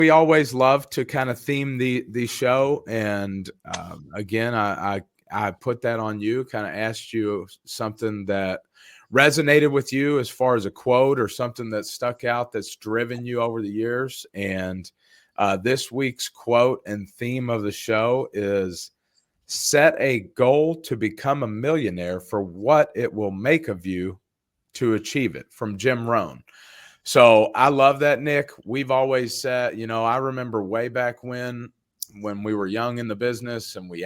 We always love to kind of theme the show, and again, I put that on you. Kind of asked you something that resonated with you as far as a quote or something that stuck out that's driven you over the years. And this week's quote and theme of the show is set a goal to become a millionaire for what it will make of you to achieve it, from Jim Rohn. So I love that, Nick. We've always said, I remember way back when we were young in the business, and we're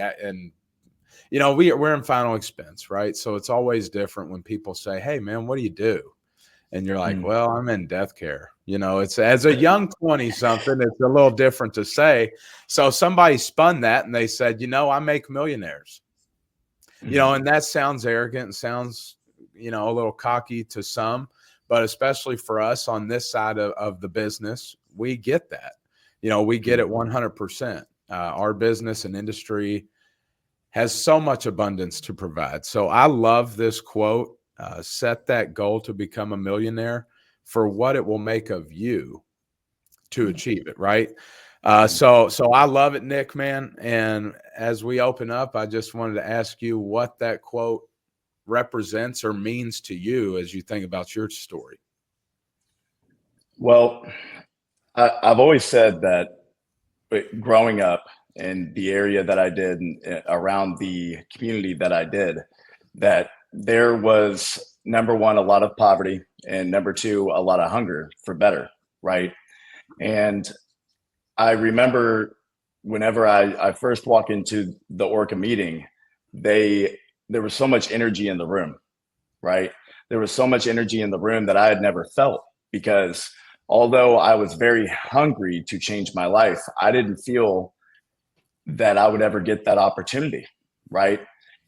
in final expense, right? So it's always different when people say, "Hey, man, what do you do?" And you're like, "Well, I'm in death care." It's as a young 20 something, it's a little different to say. So somebody spun that and they said, "I make millionaires." And that sounds arrogant and sounds, a little cocky to some. But especially for us on this side of the business, we get that. We get it 100%. Our business and industry has so much abundance to provide. So I love this quote, set that goal to become a millionaire for what it will make of you to achieve it, right? So I love it, Nick, man. And as we open up, I just wanted to ask you what that quote represents or means to you as you think about your story. Well, I've always said that growing up in the area that I did, around the community that I did, that there was, number one, a lot of poverty, and number two, a lot of hunger for better, right? And I remember whenever I first walked into the Orca meeting, there was so much energy in the room, right? There was so much energy in the room that I had never felt, because although I was very hungry to change my life, I didn't feel that I would ever get that opportunity, right?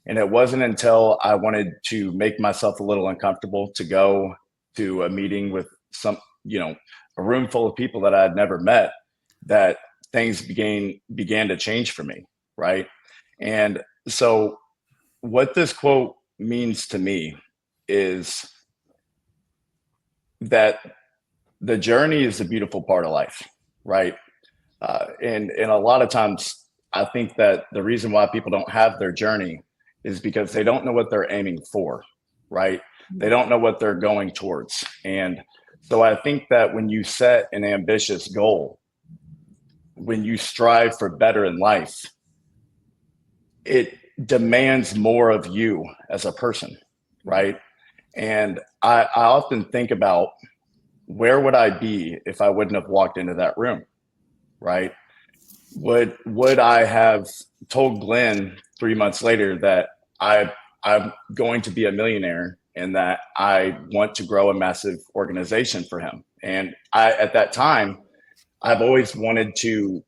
And it wasn't until I wanted to make myself a little uncomfortable to go to a meeting with a room full of people that I had never met, that things began to change for me, right? And so what this quote means to me is that the journey is a beautiful part of life, right? And a lot of times I think that the reason why people don't have their journey is because they don't know what they're aiming for, right? They don't know what they're going towards. And so I think that when you set an ambitious goal, when you strive for better in life, it demands more of you as a person, right? And I often think about, where would I be if I wouldn't have walked into that room, right? Would I have told Glenn 3 months later that I'm going to be a millionaire and that I want to grow a massive organization for him? And at that time, I've always wanted to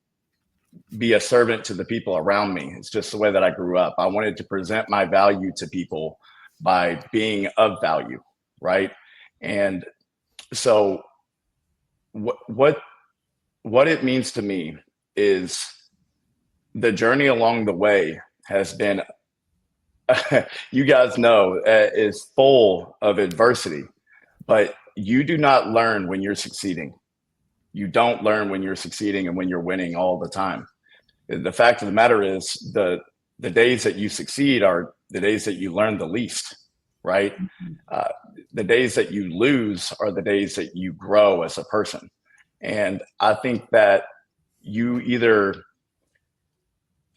be a servant to the people around me. It's just the way that I grew up. I wanted to present my value to people by being of value, right? And so what it means to me is the journey along the way has been, you guys know, is full of adversity, but you do not learn when you're succeeding. You don't learn when you're succeeding and when you're winning all the time. The fact of the matter is, the days that you succeed are the days that you learn the least, right? The days that you lose are the days that you grow as a person. And I think that you either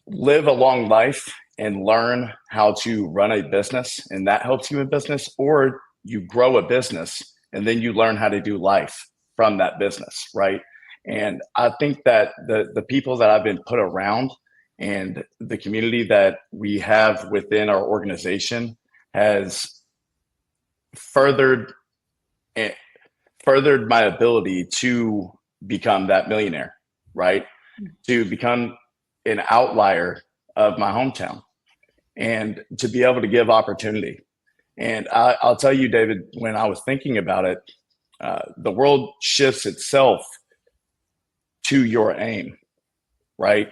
live a long life and learn how to run a business, and that helps you in business, or you grow a business and then you learn how to do life from that business, right? And I think that the people that I've been put around and the community that we have within our organization has furthered my ability to become that millionaire, right? To become an outlier of my hometown and to be able to give opportunity. And I'll tell you, David, when I was thinking about it, the world shifts itself to your aim, right?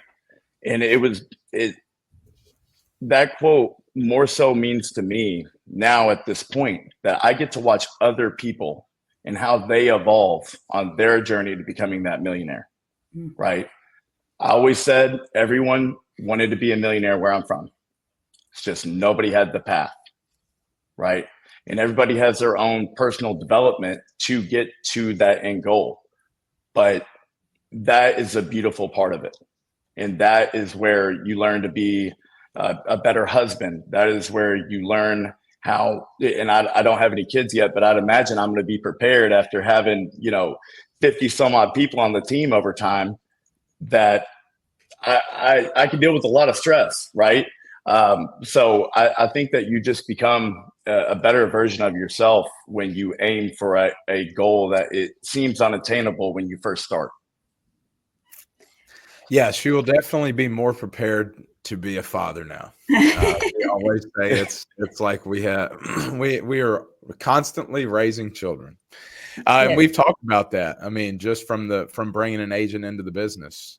And that quote more so means to me now at this point that I get to watch other people and how they evolve on their journey to becoming that millionaire, right? I always said everyone wanted to be a millionaire where I'm from. It's just nobody had the path, right? And everybody has their own personal development to get to that end goal. But that is a beautiful part of it. And that is where you learn to be a better husband. That is where you learn how, and I don't have any kids yet, but I'd imagine I'm going to be prepared after having, 50 some odd people on the team over time, that I can deal with a lot of stress, right? So I think that you just become a better version of yourself when you aim for a goal that it seems unattainable when you first start. Yeah, she will definitely be more prepared to be a father now. We always say it's like we are constantly raising children. And we've talked about that. I mean, just from bringing an agent into the business.